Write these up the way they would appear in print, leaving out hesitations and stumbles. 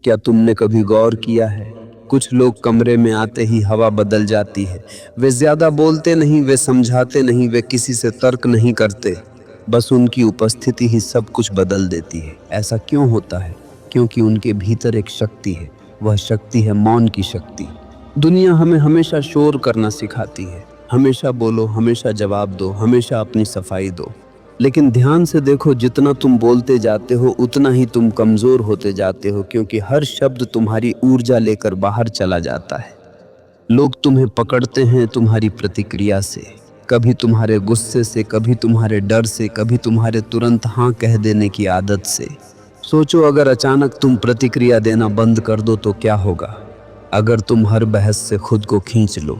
क्या तुमने कभी गौर किया है, कुछ लोग कमरे में आते ही हवा बदल जाती है। वे ज्यादा बोलते नहीं, वे समझाते नहीं, वे किसी से तर्क नहीं करते, बस उनकी उपस्थिति ही सब कुछ बदल देती है। ऐसा क्यों होता है? क्योंकि उनके भीतर एक शक्ति है। वह शक्ति है मौन की शक्ति। दुनिया हमें हमेशा शोर करना सिखाती है, हमेशा बोलो, हमेशा जवाब दो, हमेशा अपनी सफाई दो। लेकिन ध्यान से देखो, जितना तुम बोलते जाते हो उतना ही तुम कमजोर होते जाते हो, क्योंकि हर शब्द तुम्हारी ऊर्जा लेकर बाहर चला जाता है। लोग तुम्हें पकड़ते हैं तुम्हारी प्रतिक्रिया से, कभी तुम्हारे गुस्से से, कभी तुम्हारे डर से, कभी तुम्हारे तुरंत हाँ कह देने की आदत से। सोचो, अगर अचानक तुम प्रतिक्रिया देना बंद कर दो तो क्या होगा? अगर तुम हर बहस से खुद को खींच लो,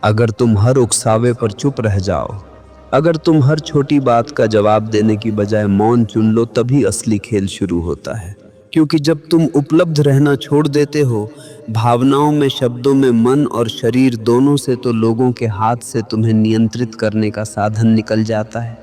अगर तुम हर उकसावे पर चुप रह जाओ, अगर तुम हर छोटी बात का जवाब देने की बजाय मौन चुन लो, तभी असली खेल शुरू होता है। क्योंकि जब तुम उपलब्ध रहना छोड़ देते हो, भावनाओं में, शब्दों में, मन और शरीर दोनों से, तो लोगों के हाथ से तुम्हें नियंत्रित करने का साधन निकल जाता है।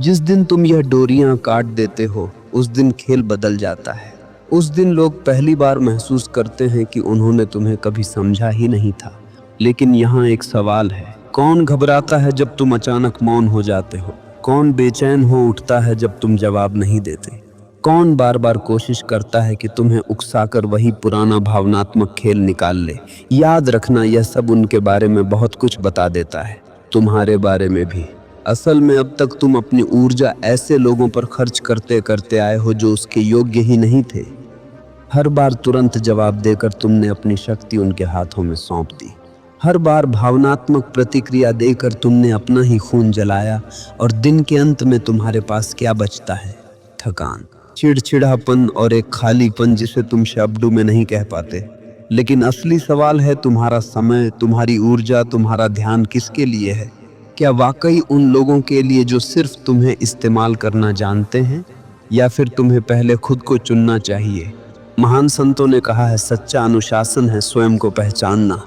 जिस दिन तुम यह डोरियां काट देते हो, उस दिन खेल बदल जाता है। उस दिन लोग पहली बार महसूस करते हैं कि उन्होंने तुम्हें कभी समझा ही नहीं था। लेकिन यहाँ एक सवाल है, कौन घबराता है जब तुम अचानक मौन हो जाते हो? कौन बेचैन हो उठता है जब तुम जवाब नहीं देते? कौन बार बार कोशिश करता है कि तुम्हें उकसाकर वही पुराना भावनात्मक खेल निकाल ले? याद रखना, यह सब उनके बारे में बहुत कुछ बता देता है, तुम्हारे बारे में भी। असल में अब तक तुम अपनी ऊर्जा ऐसे लोगों पर खर्च करते करते आए हो जो उसके योग्य ही नहीं थे। हर बार तुरंत जवाब देकर तुमने अपनी शक्ति उनके हाथों में सौंप दी। हर बार भावनात्मक प्रतिक्रिया देकर तुमने अपना ही खून जलाया, और दिन के अंत में तुम्हारे पास क्या बचता है? थकान, चिड़चिड़ापन और एक खालीपन जिसे तुम शब्दों में नहीं कह पाते। लेकिन असली सवाल है, तुम्हारा समय, तुम्हारी ऊर्जा, तुम्हारा ध्यान किसके लिए है? क्या वाकई उन लोगों के लिए जो सिर्फ तुम्हें इस्तेमाल करना जानते हैं, या फिर तुम्हें पहले खुद को चुनना चाहिए? महान संतों ने कहा है, सच्चा अनुशासन है स्वयं को पहचानना।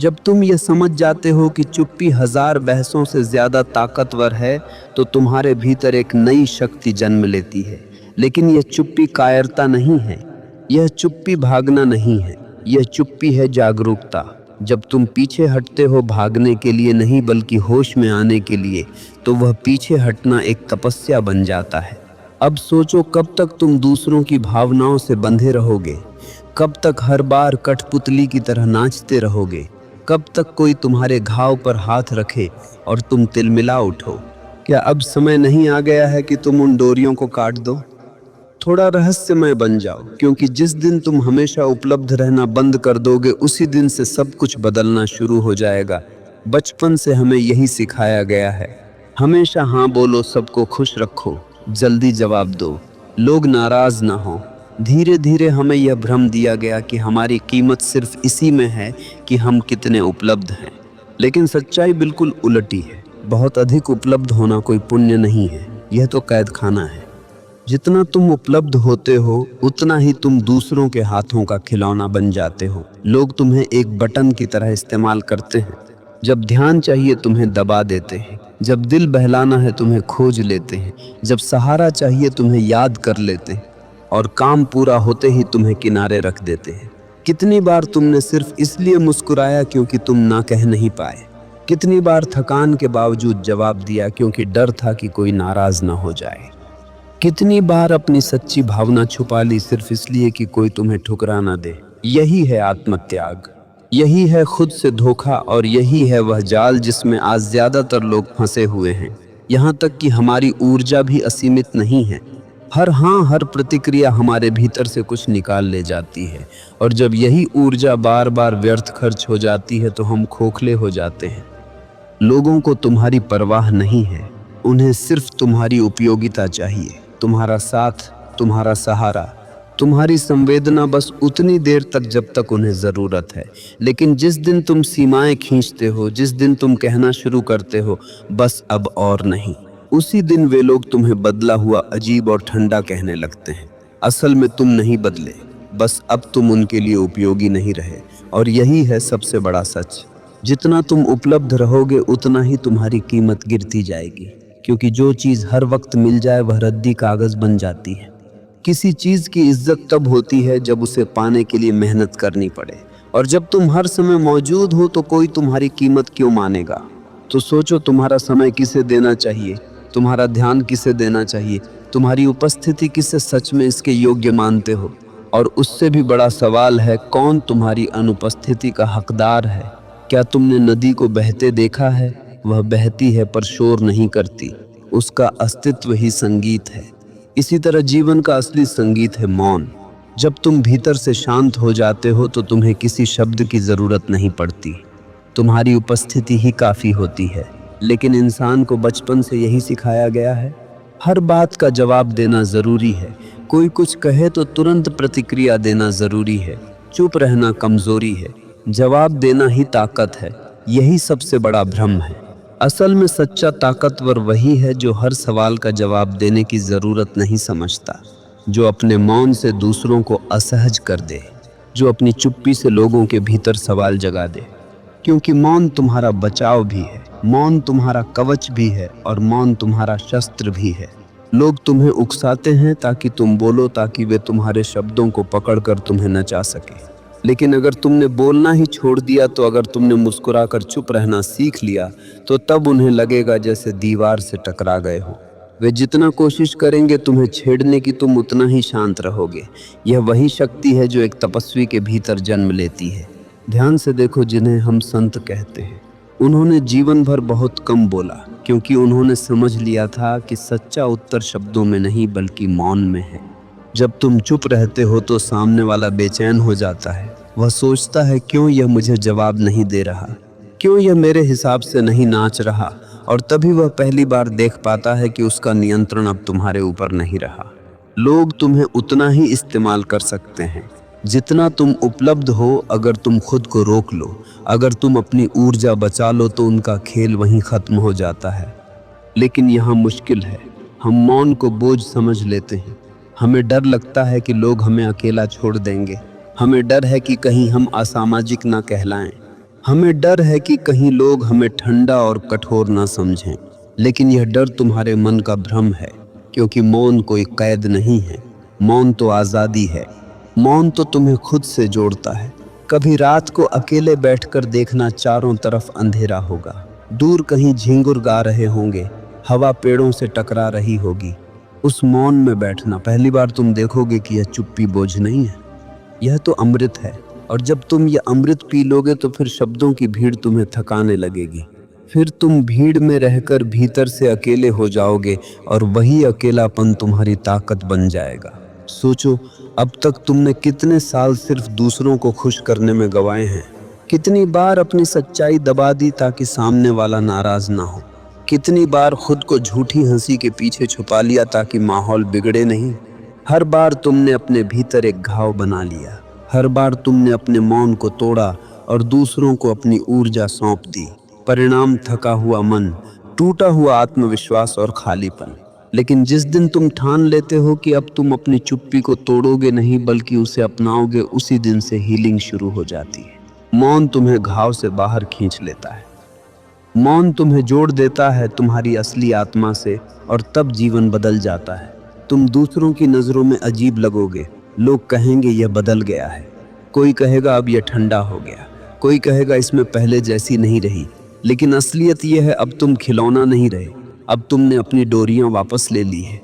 जब तुम ये समझ जाते हो कि चुप्पी 1000 बहसों से ज्यादा ताकतवर है, तो तुम्हारे भीतर एक नई शक्ति जन्म लेती है। लेकिन यह चुप्पी कायरता नहीं है, यह चुप्पी भागना नहीं है, यह चुप्पी है जागरूकता। जब तुम पीछे हटते हो भागने के लिए नहीं, बल्कि होश में आने के लिए, तो वह पीछे हटना एक तपस्या बन जाता है। अब सोचो, कब तक तुम दूसरों की भावनाओं से बंधे रहोगे? कब तक हर बार कठपुतली की तरह नाचते रहोगे? कब तक कोई तुम्हारे घाव पर हाथ रखे और तुम तिलमिला उठो? क्या अब समय नहीं आ गया है कि तुम उन डोरियों को काट दो? थोड़ा रहस्यमय बन जाओ, क्योंकि जिस दिन तुम हमेशा उपलब्ध रहना बंद कर दोगे, उसी दिन से सब कुछ बदलना शुरू हो जाएगा। बचपन से हमें यही सिखाया गया है, हमेशा हाँ बोलो, सबको खुश रखो, जल्दी जवाब दो, लोग नाराज ना हो। धीरे धीरे हमें यह भ्रम दिया गया कि हमारी कीमत सिर्फ इसी में है कि हम कितने उपलब्ध हैं। लेकिन सच्चाई बिल्कुल उलटी है। बहुत अधिक उपलब्ध होना कोई पुण्य नहीं है, यह तो कैद खाना है। जितना तुम उपलब्ध होते हो, उतना ही तुम दूसरों के हाथों का खिलौना बन जाते हो। लोग तुम्हें एक बटन की तरह इस्तेमाल करते हैं। जब ध्यान चाहिए तुम्हें दबा देते हैं, जब दिल बहलाना है तुम्हें खोज लेते हैं, जब सहारा चाहिए तुम्हें याद कर लेते हैं, और काम पूरा होते ही तुम्हें किनारे रख देते हैं। कितनी बार तुमने सिर्फ इसलिए मुस्कुराया क्योंकि तुम ना कह नहीं पाए? कितनी बार थकान के बावजूद जवाब दिया क्योंकि डर था कि कोई नाराज ना हो जाए? कितनी बार अपनी सच्ची भावना छुपा ली सिर्फ इसलिए कि कोई तुम्हें ठुकरा ना दे? यही है आत्मत्याग, यही है खुद से धोखा, और यही है वह जाल जिसमें आज ज्यादातर लोग फंसे हुए हैं। यहाँ तक कि हमारी ऊर्जा भी असीमित नहीं है। हर हाँ, हर प्रतिक्रिया हमारे भीतर से कुछ निकाल ले जाती है, और जब यही ऊर्जा बार बार व्यर्थ खर्च हो जाती है तो हम खोखले हो जाते हैं। लोगों को तुम्हारी परवाह नहीं है, उन्हें सिर्फ तुम्हारी उपयोगिता चाहिए, तुम्हारा साथ, तुम्हारा सहारा, तुम्हारी संवेदना, बस उतनी देर तक जब तक उन्हें ज़रूरत है। लेकिन जिस दिन तुम सीमाएं खींचते हो, जिस दिन तुम कहना शुरू करते हो बस अब और नहीं, उसी दिन वे लोग तुम्हें बदला हुआ, अजीब और ठंडा कहने लगते हैं। असल में तुम नहीं बदले, बस अब तुम उनके लिए उपयोगी नहीं रहे। और यही है सबसे बड़ा सच, जितना तुम उपलब्ध रहोगे उतना ही तुम्हारी कीमत गिरती जाएगी, क्योंकि जो चीज़ हर वक्त मिल जाए वह रद्दी कागज़ बन जाती है। किसी चीज की इज्जत तब होती है जब उसे पाने के लिए मेहनत करनी पड़े, और जब तुम हर समय मौजूद हो तो कोई तुम्हारी कीमत क्यों मानेगा। तो सोचो, तुम्हारा समय किसे देना चाहिए, तुम्हारा ध्यान किसे देना चाहिए, तुम्हारी उपस्थिति किसे सच में इसके योग्य मानते हो। और उससे भी बड़ा सवाल है, कौन तुम्हारी अनुपस्थिति का हकदार है। क्या तुमने नदी को बहते देखा है? वह बहती है पर शोर नहीं करती, उसका अस्तित्व ही संगीत है। इसी तरह जीवन का असली संगीत है मौन। जब तुम भीतर से शांत हो जाते हो तो तुम्हें किसी शब्द की जरूरत नहीं पड़ती, तुम्हारी उपस्थिति ही काफी होती है। लेकिन इंसान को बचपन से यही सिखाया गया है, हर बात का जवाब देना जरूरी है। कोई कुछ कहे तो तुरंत प्रतिक्रिया देना जरूरी है। चुप रहना कमजोरी है, जवाब देना ही ताकत है। यही सबसे बड़ा भ्रम है। असल में सच्चा ताकतवर वही है जो हर सवाल का जवाब देने की जरूरत नहीं समझता, जो अपने मौन से दूसरों को असहज कर दे, जो अपनी चुप्पी से लोगों के भीतर सवाल जगा दे। क्योंकि मौन तुम्हारा बचाव भी है, मौन तुम्हारा कवच भी है, और मौन तुम्हारा शस्त्र भी है। लोग तुम्हें उकसाते हैं ताकि तुम बोलो, ताकि वे तुम्हारे शब्दों को पकड़कर तुम्हें नचा सके। लेकिन अगर तुमने बोलना ही छोड़ दिया, तो अगर तुमने मुस्कुराकर चुप रहना सीख लिया, तो तब उन्हें लगेगा जैसे दीवार से टकरा गए हो। वे जितना कोशिश करेंगे तुम्हें छेड़ने की, तुम उतना ही शांत रहोगे। यह वही शक्ति है जो एक तपस्वी के भीतर जन्म लेती है। ध्यान से देखो, जिन्हें हम संत कहते हैं, उन्होंने जीवन भर बहुत कम बोला, क्योंकि उन्होंने समझ लिया था कि सच्चा उत्तर शब्दों में नहीं बल्कि मौन में है। जब तुम चुप रहते हो तो सामने वाला बेचैन हो जाता है। वह सोचता है, क्यों यह मुझे जवाब नहीं दे रहा, क्यों यह मेरे हिसाब से नहीं नाच रहा। और तभी वह पहली बार देख पाता है कि उसका नियंत्रण अब तुम्हारे ऊपर नहीं रहा। लोग तुम्हें उतना ही इस्तेमाल कर सकते हैं जितना तुम उपलब्ध हो। अगर तुम खुद को रोक लो, अगर तुम अपनी ऊर्जा बचा लो, तो उनका खेल वहीं खत्म हो जाता है। लेकिन यहाँ मुश्किल है, हम मौन को बोझ समझ लेते हैं। हमें डर लगता है कि लोग हमें अकेला छोड़ देंगे, हमें डर है कि कहीं हम असामाजिक ना कहलाएं, हमें डर है कि कहीं लोग हमें ठंडा और कठोर ना समझें। लेकिन यह डर तुम्हारे मन का भ्रम है, क्योंकि मौन कोई कैद नहीं है, मौन तो आज़ादी है। मौन तो तुम्हें खुद से जोड़ता है। कभी रात को अकेले बैठकर देखना, चारों तरफ अंधेरा होगा, दूर कहीं झिंगुर गा रहे होंगे, हवा पेड़ों से टकरा रही होगी। उस मौन में बैठना, पहली बार तुम देखोगे कि यह चुप्पी बोझ नहीं है, यह तो अमृत है। और जब तुम यह अमृत पी लोगे तो फिर शब्दों की भीड़ तुम्हें थकाने लगेगी। फिर तुम भीड़ में रहकर भीतर से अकेले हो जाओगे, और वही अकेलापन तुम्हारी ताकत बन जाएगा। सोचो, अब तक तुमने कितने साल सिर्फ दूसरों को खुश करने में गंवाए हैं। कितनी बार अपनी सच्चाई दबा दी ताकि सामने वाला नाराज ना हो। कितनी बार खुद को झूठी हंसी के पीछे छुपा लिया ताकि माहौल बिगड़े नहीं। हर बार तुमने अपने भीतर एक घाव बना लिया। हर बार तुमने अपने मौन को तोड़ा और दूसरों को अपनी ऊर्जा सौंप दी। परिणाम थका हुआ मन, टूटा हुआ आत्मविश्वास और खालीपन। लेकिन जिस दिन तुम ठान लेते हो कि अब तुम अपनी चुप्पी को तोड़ोगे नहीं बल्कि उसे अपनाओगे, उसी दिन से हीलिंग शुरू हो जाती है। मौन तुम्हें घाव से बाहर खींच लेता है। मौन तुम्हें जोड़ देता है तुम्हारी असली आत्मा से, और तब जीवन बदल जाता है। तुम दूसरों की नज़रों में अजीब लगोगे। लोग कहेंगे यह बदल गया है, कोई कहेगा अब यह ठंडा हो गया, कोई कहेगा इसमें पहले जैसी नहीं रही। लेकिन असलियत यह है, अब तुम खिलौना नहीं रहे, अब तुमने अपनी डोरियां वापस ले ली है।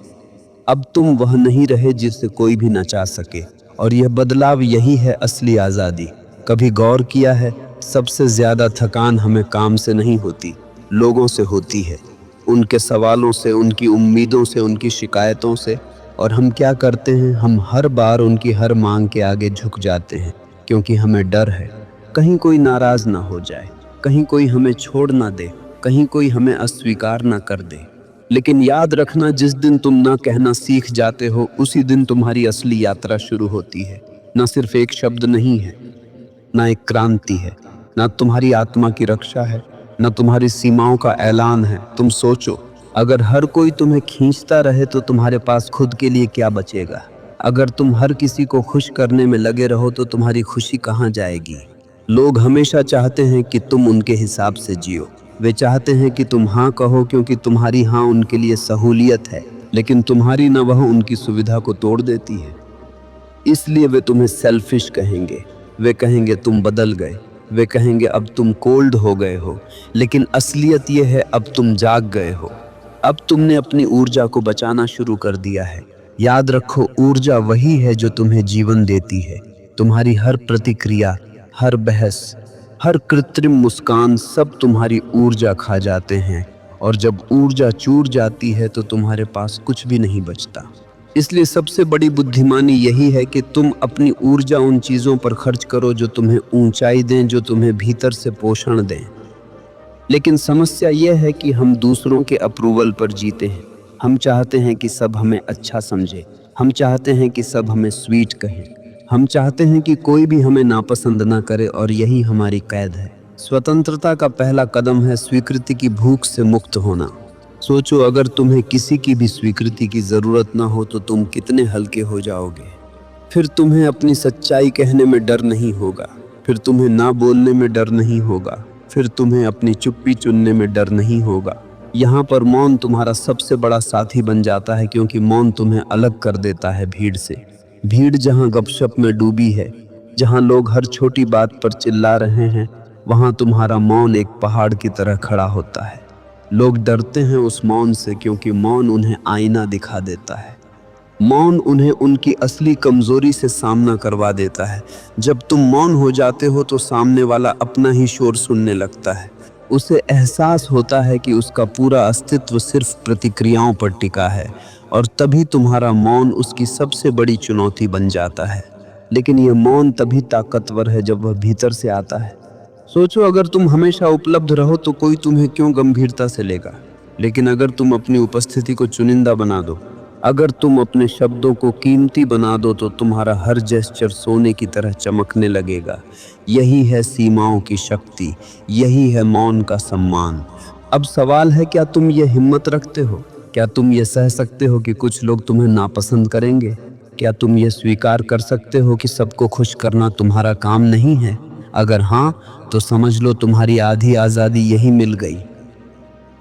अब तुम वह नहीं रहे जिससे कोई भी नचा सके। और यह बदलाव, यही है असली आज़ादी। कभी गौर किया है, सबसे ज़्यादा थकान हमें काम से नहीं होती, लोगों से होती है। उनके सवालों से, उनकी उम्मीदों से, उनकी शिकायतों से। और हम क्या करते हैं, हम हर बार उनकी हर मांग के आगे झुक जाते हैं, क्योंकि हमें डर है कहीं कोई नाराज़ ना हो जाए, कहीं कोई हमें छोड़ ना दे, कहीं कोई हमें अस्वीकार ना कर दे। लेकिन याद रखना, जिस दिन तुम ना कहना सीख जाते हो, उसी दिन तुम्हारी असली यात्रा शुरू होती है। न सिर्फ एक शब्द नहीं है, ना एक क्रांति है, ना तुम्हारी आत्मा की रक्षा है, न तुम्हारी सीमाओं का ऐलान है। तुम सोचो, अगर हर कोई तुम्हें खींचता रहे तो तुम्हारे पास खुद के लिए क्या बचेगा। अगर तुम हर किसी को खुश करने में लगे रहो तो तुम्हारी खुशी कहाँ जाएगी। लोग हमेशा चाहते हैं कि तुम उनके हिसाब से जियो। वे चाहते हैं कि तुम हाँ कहो, क्योंकि तुम्हारी हाँ उनके लिए सहूलियत है। लेकिन तुम्हारी नवह उनकी सुविधा को तोड़ देती है। इसलिए वे तुम्हें सेल्फिश कहेंगे, वे कहेंगे तुम बदल गए, वे कहेंगे अब तुम कोल्ड हो गए हो। लेकिन असलियत यह है अब तुम जाग गए हो। अब तुमने अपनी ऊर्जा को बचाना शुरू कर दिया है। याद रखो, ऊर्जा वही है जो तुम्हें जीवन देती है। तुम्हारी हर प्रतिक्रिया, हर बहस, हर कृत्रिम मुस्कान सब तुम्हारी ऊर्जा खा जाते हैं। और जब ऊर्जा चूर जाती है तो तुम्हारे पास कुछ भी नहीं बचता। इसलिए सबसे बड़ी बुद्धिमानी यही है कि तुम अपनी ऊर्जा उन चीज़ों पर खर्च करो जो तुम्हें ऊंचाई दें, जो तुम्हें भीतर से पोषण दें। लेकिन समस्या यह है कि हम दूसरों के अप्रूवल पर जीते हैं। हम चाहते हैं कि सब हमें अच्छा समझे, हम चाहते हैं कि सब हमें स्वीट कहें, हम चाहते हैं कि कोई भी हमें नापसंद ना करे, और यही हमारी कैद है। स्वतंत्रता का पहला कदम है स्वीकृति की भूख से मुक्त होना। सोचो, अगर तुम्हें किसी की भी स्वीकृति की ज़रूरत ना हो तो तुम कितने हल्के हो जाओगे। फिर तुम्हें अपनी सच्चाई कहने में डर नहीं होगा, फिर तुम्हें ना बोलने में डर नहीं होगा, फिर तुम्हें अपनी चुप्पी चुनने में डर नहीं होगा। यहाँ पर मौन तुम्हारा सबसे बड़ा साथी बन जाता है, क्योंकि मौन तुम्हें अलग कर देता है भीड़ से। भीड़ जहाँ गपशप में डूबी है, जहाँ लोग हर छोटी बात पर चिल्ला रहे हैं, वहाँ तुम्हारा मौन एक पहाड़ की तरह खड़ा होता है। लोग डरते हैं उस मौन से, क्योंकि मौन उन्हें आईना दिखा देता है। मौन उन्हें उनकी असली कमजोरी से सामना करवा देता है। जब तुम मौन हो जाते हो तो सामने वाला अपना ही शोर सुनने लगता है। उसे एहसास होता है कि उसका पूरा अस्तित्व सिर्फ प्रतिक्रियाओं पर टिका है, और तभी तुम्हारा मौन उसकी सबसे बड़ी चुनौती बन जाता है। लेकिन यह मौन तभी ताकतवर है जब वह भीतर से आता है। सोचो, अगर तुम हमेशा उपलब्ध रहो तो कोई तुम्हें क्यों गंभीरता से लेगा। लेकिन अगर तुम अपनी उपस्थिति को चुनिंदा बना दो, अगर तुम अपने शब्दों को कीमती बना दो, तो तुम्हारा हर जेस्चर सोने की तरह चमकने लगेगा। यही है सीमाओं की शक्ति, यही है मौन का सम्मान। अब सवाल है, क्या तुम ये हिम्मत रखते हो? क्या तुम ये सह सकते हो कि कुछ लोग तुम्हें नापसंद करेंगे? क्या तुम ये स्वीकार कर सकते हो कि सबको खुश करना तुम्हारा काम नहीं है? अगर हाँ, तो समझ लो तुम्हारी आधी आज़ादी यही मिल गई।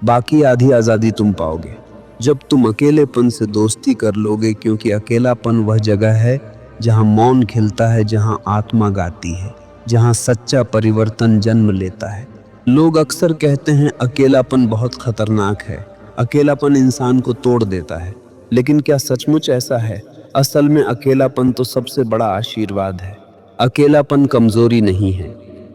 बाकी आधी आज़ादी तुम पाओगे जब तुम अकेलेपन से दोस्ती कर लोगे, क्योंकि अकेलापन वह जगह है जहाँ मौन खिलता है, जहाँ आत्मा गाती है, जहाँ सच्चा परिवर्तन जन्म लेता है। लोग अक्सर कहते हैं अकेलापन बहुत खतरनाक है, अकेलापन इंसान को तोड़ देता है। लेकिन क्या सचमुच ऐसा है? असल में अकेलापन तो सबसे बड़ा आशीर्वाद है। अकेलापन कमजोरी नहीं है,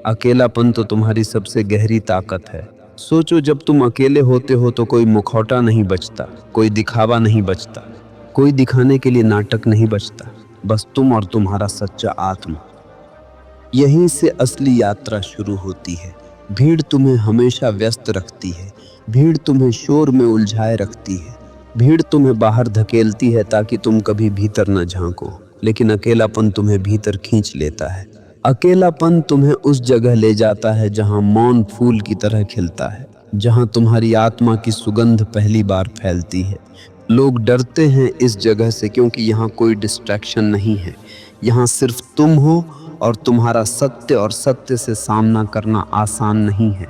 अकेलापन तो तुम्हारी सबसे गहरी ताकत है। सोचो, जब तुम अकेले होते हो तो कोई मुखौटा नहीं बचता, कोई दिखावा नहीं बचता, कोई दिखाने के लिए नाटक नहीं बचता, बस तुम और तुम्हारा सच्चा आत्मा। यहीं से असली यात्रा शुरू होती है। भीड़ तुम्हें हमेशा व्यस्त रखती है, भीड़ तुम्हें शोर में उलझाए रखती है, भीड़ तुम्हें बाहर धकेलती है ताकि तुम कभी भीतर न झांको। लेकिन अकेलापन तुम्हें भीतर खींच लेता है। अकेलापन तुम्हें उस जगह ले जाता है जहां मौन फूल की तरह खिलता है, जहां तुम्हारी आत्मा की सुगंध पहली बार फैलती है। लोग डरते हैं इस जगह से, क्योंकि यहाँ कोई डिस्ट्रैक्शन नहीं है। यहाँ सिर्फ तुम हो और तुम्हारा सत्य, और सत्य से सामना करना आसान नहीं है।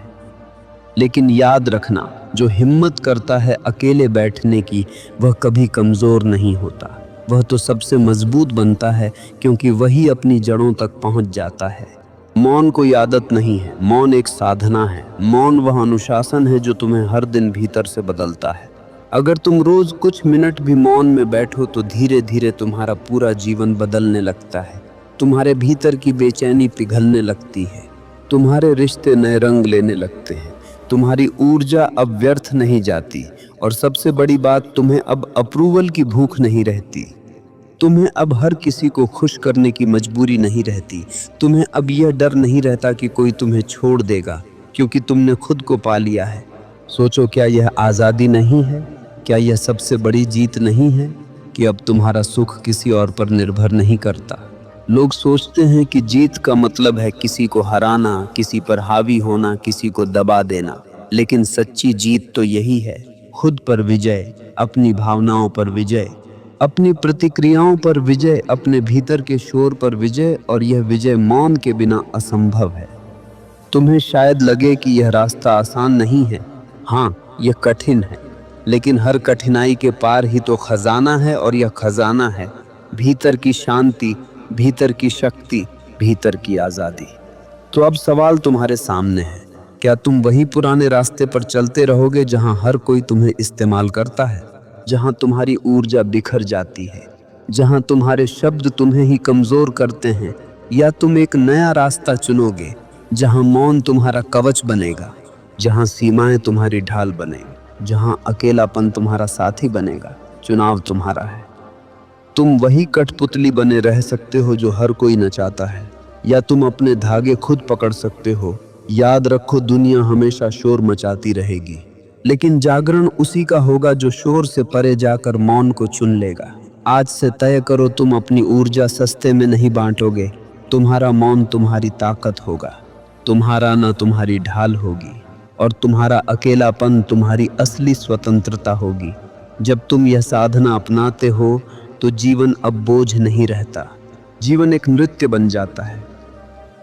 लेकिन याद रखना, जो हिम्मत करता है अकेले बैठने की, वह कभी कमज़ोर नहीं होता। वह तो सबसे मजबूत बनता है, क्योंकि वही अपनी जड़ों तक पहुंच जाता है। मौन कोई आदत नहीं है, मौन एक साधना है। मौन वह अनुशासन है जो तुम्हें हर दिन भीतर से बदलता है। अगर तुम रोज कुछ मिनट भी मौन में बैठो तो धीरे धीरे तुम्हारा पूरा जीवन बदलने लगता है। तुम्हारे भीतर की बेचैनी पिघलने लगती है, तुम्हारे रिश्ते नए रंग लेने लगते हैं, तुम्हारी ऊर्जा अब व्यर्थ नहीं जाती, और सबसे बड़ी बात, तुम्हें अब अप्रूवल की भूख नहीं रहती। तुम्हें अब हर किसी को खुश करने की मजबूरी नहीं रहती। तुम्हें अब यह डर नहीं रहता कि कोई तुम्हें छोड़ देगा, क्योंकि तुमने खुद को पा लिया है। सोचो, क्या यह आज़ादी नहीं है? क्या यह सबसे बड़ी जीत नहीं है कि अब तुम्हारा सुख किसी और पर निर्भर नहीं करता? लोग सोचते हैं कि जीत का मतलब है किसी को हराना, किसी पर हावी होना, किसी को दबा देना। लेकिन सच्ची जीत तो यही है, खुद पर विजय, अपनी भावनाओं पर विजय, अपनी प्रतिक्रियाओं पर विजय, अपने भीतर के शोर पर विजय। और यह विजय मौन के बिना असंभव है। तुम्हें शायद लगे कि यह रास्ता आसान नहीं है। हाँ, यह कठिन है, लेकिन हर कठिनाई के पार ही तो खजाना है, और यह खजाना है भीतर की शांति, भीतर की शक्ति, भीतर की आजादी। तो अब सवाल तुम्हारे सामने है, क्या तुम वही पुराने रास्ते पर चलते रहोगे जहां हर कोई तुम्हें इस्तेमाल करता है, जहां तुम्हारी ऊर्जा बिखर जाती है, जहां तुम्हारे शब्द तुम्हें ही कमजोर करते हैं, या तुम एक नया रास्ता चुनोगे जहां मौन तुम्हारा कवच बनेगा, जहां सीमाएं तुम्हारी ढाल बनेगी, जहां अकेलापन तुम्हारा साथी बनेगा? चुनाव तुम्हारा है। तुम वही कठपुतली बने रह सकते हो जो हर कोई नचाता है, या तुम अपने धागे खुद पकड़ सकते हो। याद रखो, दुनिया हमेशा शोर मचाती रहेगी, लेकिन जागरण उसी का होगा जो शोर से परे जाकर मौन को चुन लेगा। आज से तय करो, तुम अपनी ऊर्जा सस्ते में नहीं बांटोगे। तुम्हारा मौन तुम्हारी ताकत होगा, तुम्हारा न तुम्हारी ढाल होगी, और तुम्हारा अकेलापन तुम्हारी असली स्वतंत्रता होगी। जब तुम यह साधना अपनाते हो तो जीवन अब बोझ नहीं रहता, जीवन एक नृत्य बन जाता है।